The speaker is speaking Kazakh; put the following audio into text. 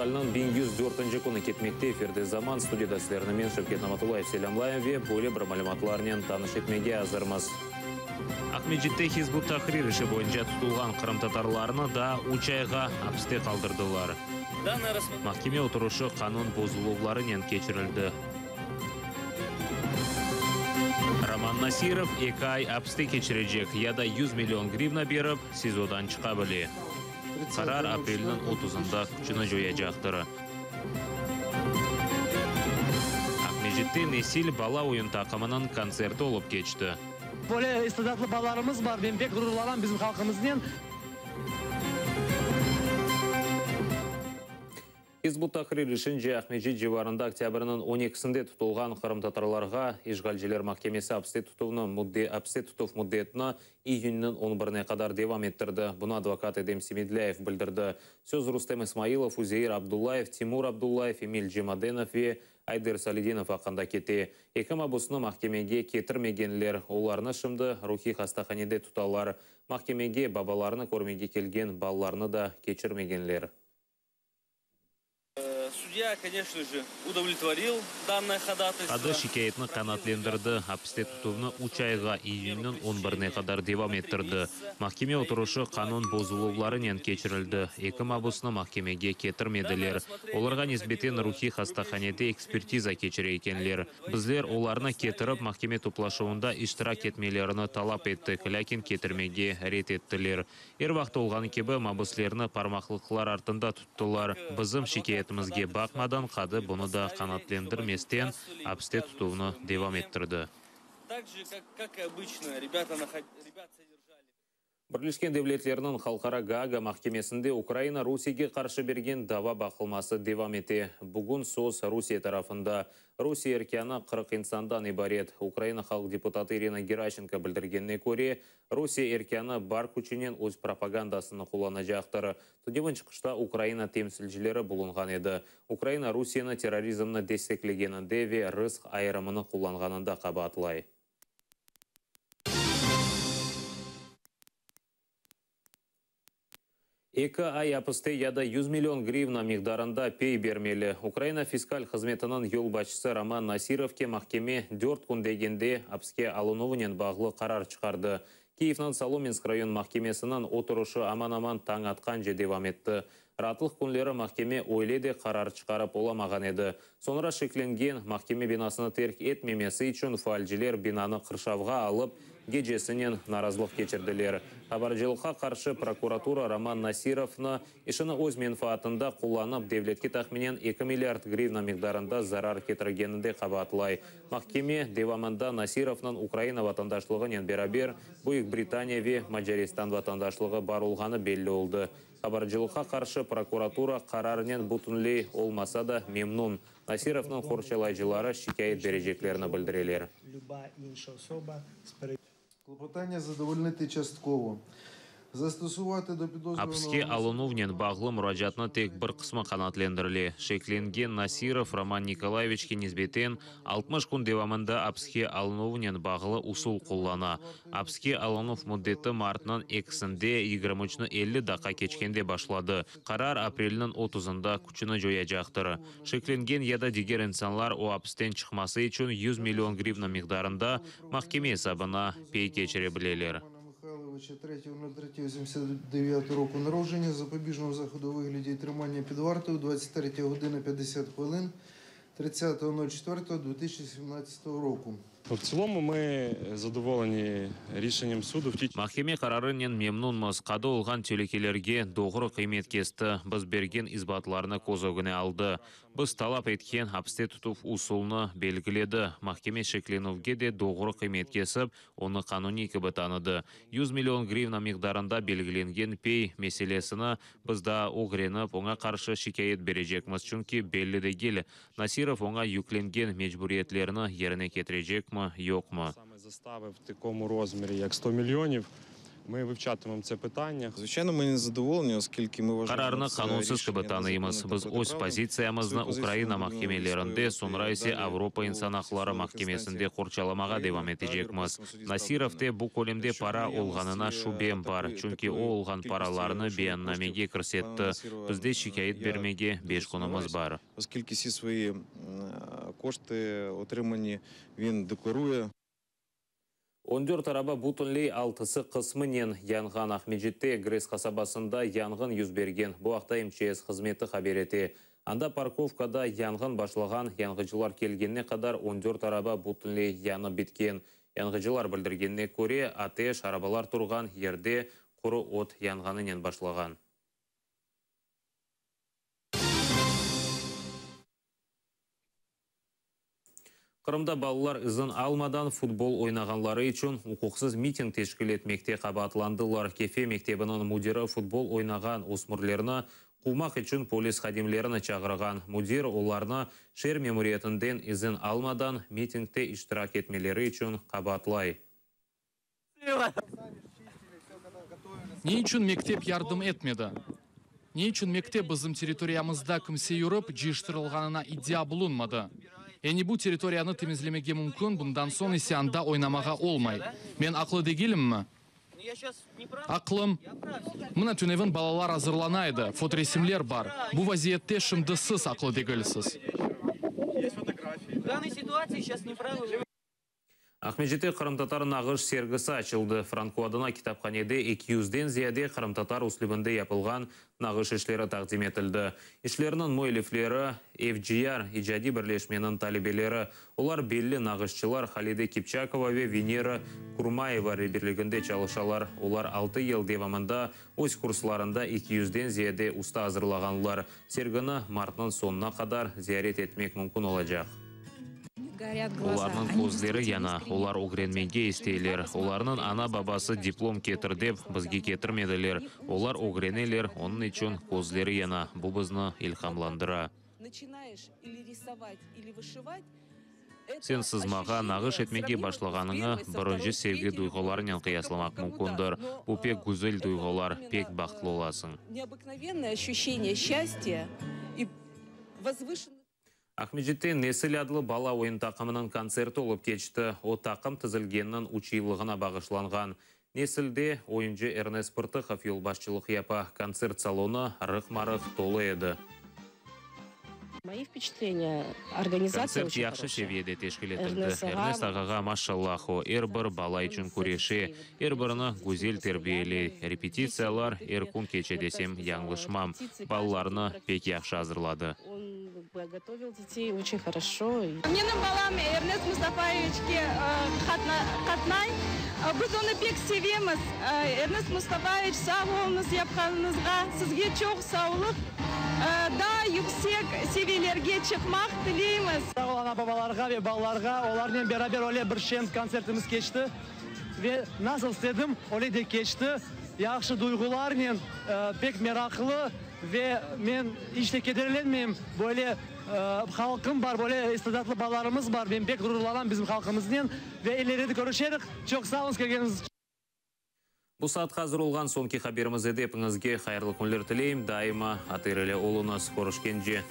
фестивалінің 1104 күні кетмекте эфирде заман студияда сіздермен Шевкет Наматулаев селямлайым ве бөлі бір мәліматларынан таныш етмеге азырмыз. Ахмеджитте Хизбут Тахрир іші бойынша тұтылған қырым татарларыны да учайға апсте қалдырдылар. Махкеме отырышы қанун бозулуларынан кечірілді. Роман Насиров 2 ай апсте кечірежек, яда 100 миллион гривна беріп, СИЗОдан чыға біле. Қарар апрелінің 30-ында күшіні жояжақтыры. Ахмеджитте Несил бала ойын тақымының концерті олып кечті. Böyle istidatlı ballarımız var. Ben pek gururlanan bizim halkımızdan. Хизбут Тахрир ішінже Ахмеджит живарында октябрінің 12-сінде тұтылған қырым татарларға Ишгалжилер Махкемесі апсте тұтув мұддетіні июньнің 11-не қадар девам еттірді. Бұны адвокат Эдем Семедляев білдірді. Сөз Рустем Исмаилов, Узейр Абдуллаев, Тимур Абдуллаев, Эмиль Джимаденов ве Айдер Салидинов ақында кете. Екі мабусыны махкемеге кетірмегенлер. Оларны шымды рухи хастаханеде тұталар. Махкемеге бабаларны көрмеге келген балаларны да кечірмегенлер. Судья, конечно же, удовлетворил данное ходатайство. Ады шикаятны канатлендірді. Апсте тұтуыны учайға июньнің 11-не қадар девам еттірді. Махкеме отырышы қанун бозулуларынан кечірілді. Екі мабусыны махкемеге кетірмеділер. Оларға несбетен рухи хастаханеде экспертиза кечірі екенлер. Біздер оларны кетіріп, махкеме туплашуында иштирак етмелеріні талап еттік, ләкин кетірмеге рет еттілер. Ер вақты олғаны кебі мабуслеріні пармақлықлар артында тұттылар. Бізім шикаятымызге бақмадан қады бұны да қанатлендірместен апсте тұтуыны девам еттірді. Так же, как и обычно, ребята содержали. Бірлескен Девлетлерінің Халқара Гаага махкемесінде Украина Русиге қаршы берген дава бақылмасы девам ете. Бүгін соз Русия тарафында. Русия еркияны 40 инсандан ибарет. Украина халық депутаты Ирина Геращенко білдіргенне көре, Русия еркияны бар күчінен өз пропагандасыны қолана жақтыры. Түдевін шықышта Украина темсілжілері бұлынған еді. Украина Русияны терроризмны дестеклегенінде ве рысқ айырымыны қоланғанында қабатылай. 2 ай апысты яда 100 миллион гривна миқдарында пей бермелі. Украина фискаль қызметінің ел башысы Роман Насировке махкеме 4 күн дегенде апске алынуынен бағлы қарар шығарды. Киевнан Соломенск район махкемесінің отырышы аман-аман таң атқан же девам етті. Ратылық күнлері махкеме ойледе қарар шығарып оламаған еді. Сонра шекленген махкеме бинасыны терк етмемесі үшін фальжилер бинаны қыршавға алып, геджесінен наразылық кечірділер. Хабаржылыққа қаршы прокуратура Роман Насировны ішіні өз менфаатында қоланып, девлетке тахменен 2 миллиард гривна миқдарында зарар кетіргенінде қабатылай. Махкеме девамында Насировның Украина ватандашлығынан берабер Бүйік Британия ве Маджаристан ватандашлығы бар олғаны белі олды. Хабаржылыққа қаршы прокуратура қарарынан бұтынлей олмаса да мемнун. Насировның қоршалайжылары шикайет бережеклеріні білдірелер. Клопотання задовольнити частково. Застосувати до підозрюваного... Апске алынуынен бағлы мұражатны тек бір қысмы қанатлендірілі. Шекленген Насиров Роман Николаевичке незбетен 60 күн девамында апске алынуынен бағлы усул қоллана. Апске алынув мұддеті мартынан 2-сінде 23-50 даққа кечкенде башлады. Қарар апрелінің 30-ында күчіні жоя жақтыры. Шекленген яда дегер инсанлар о апстен чықмасы үшін 100 миллион гривна миқдарында махкеме сабына пей кечіре білелер. 3.03.89 року народження, запобіжного заходу у вигляді тримання під вартою 23 години 50 хвилин 30.04.2017 року. В цілому ми задоволені рішенням суду. Махкеме қарарынен мемнунмыз. Қады олған телекелерге доғыры қимет кесті. Біз берген избатларыны козогыне алды. Біз талап еткен апсте тұтув усулны белгіледі. Махкеме шекленовге де доғыры қимет кесіп, оны қануни кібі таныды. 100 миллион гривна миқдарында белгіленген пей меселесіні бізда оғреніп, оңа қаршы шикайет бережекміз. Чүнки белі де гел. Насиров оңа юкленген мечбуриетлеріні еріне кетірежек ма, йок ма. Саме застави в такому розмірі, як 100 мільйонів, Ми вивчатимемо це питання. Звичайно, ми не задоволені, оскільки ми вважаємо, Карарны це канунсыз рішення кебі таныймыз. незаконне та Biz өз протиправне. позициямызны Свою Украина позицию мы будем mahkemelerinde, отстаивать sonra и ise далее Avrupa по İnsan Hakları всех Mahkemesinde инстанциях korçalamağa Украины, devam да, edecekmiz. Европейском суде Nasirov'te прав bu kolemde людини. para Що olğanına наявності şubem var. такої- Çünkü такої o olğan кількості paralarını грошових beyannamege коштів kirsetdi. пана Насірова Bizde şikayet я bermege 5 konumuz var. Оскільки всі свої кошти отримані, він декларує. 14 araba butunli 6-сы qisminen yanğan Ahmedjit'te Gres kasabasında yanğın yüz bergen. Bu haqda MЧС xizmeti haber etti. Anda parkovkada yanğın başlagan, yanğıcılar kelgenne kadar 14 araba butunli yanı bitken. Yanğıcılar bildirgenne көре ateş arabalar turgan yerde kuru ot yanğaninen başlagan. Qırımda балалар izin almadan futbol oynağanları için hukuksuz miting teşkil etmekte qabatlандылар. Kefe mektebinin müdiri futbol oynağan osmurlarını quvmaq için polis xadimlerini çağırgan. Müdir onlarını şehir memuriyetinden izin almadan mitingde iştirak etmeleri için qabatlay. Ne üçün mектеп yardım etmedi? Ne üçün mектеп bizim territoriyamızda kimse yürüp ciştirilganına iddia bulunmadı? Yani bu territoriyanı temizlemege mümkün, bundan son isyanda oynamağa olmay. Ben aklı değilim mi? Aklım. Mına tünevin balalar hazırlanaydı, fotoresimler var. Bu vaziyette şimdi siz aklı değilsiz. В данной ситуации сейчас неправильно. Ahmedjit'te Qırım-Tatar nağış sergisi açıldı. Franko adına kitapxanede 200'den ziyade Qırım-Tatar uslubunda yapılgan nağış işleri taqdim etildi. İşlerinin muallifleri FGR icadi birleşmenin talebeleri. Ular belli nağışçılar Halide Kipchakova ve Venera Kurmayeva birliginde çalışalar. Ular 6 yıl devamında öz kurslarında 200'den ziyade usta hazırlaganlar. Sergini martның sonuna kadar ziyaret etmek mümkün olacak. Оларның көздері яна, олар огренменге істейлер. Оларның ана-бабасы диплом кетір деп, бізге кетірмеділер. Олар огренелер, оның үшін көздері яна. Бұл бізні илхамландыра. Сен сызмаға нағыш етмеге башлағаныңы бірінші sevgi duygularынан қиясламақ мүмкіндір. Бұл пек güzel duygular, pek бақытлы оласың. Необыкновенное ощущение счастья и возвышенного. Ahmedjit'te Nesil adlı bala oyun takımının konserti olup geçti. O takım tizilgeninin 3 yıllığına bağışlanған. Nesil'de oyuncu Ernest Pırtıkov yol başçılık yapa. Konser salonu rık-marık dolu edi. Мои впечатления, организация Konser очень yaxşı хорошая. seviyede teşkil etildi. Ernest ağa- Ernest ağaға maşallahu, bir bala için kureşi, birini güzel terbiyeli repetisiyalar, kun keçe desem yanlışmam. Balalarını pek yaxşı hazırladı. Он готовил детей очень хорошо. Менің балам Эрнест Мұстафаевичке қатнай. Біз оны пек sevеміз. Эрнест Мұстафаевич, сау болыңыз yapқаныңызға. Сізге çok саулық. Daha yüksek seviyelерге çıkmak dileyimiz. Sağ olan babalarga ve balalarga onlarla beraber öyle bir şen konsertimiz geçti. Ve nasıl istedim öyle de geçti. Yaxşı duygularla pek meraklı ve men işte kederlenmeyeyim. Böyle halkım var, böyle istidatlı balalarımız var. Ben pek gururlanan bizim halkımızla ve ileride görüşerek. Çok sağ olun geldiğiniz için. Bu saat hazır olған sonki haberimiz edepіңізге қайырлы күндер тілейм. Дайыма атырылы олыңыз көрішкенже.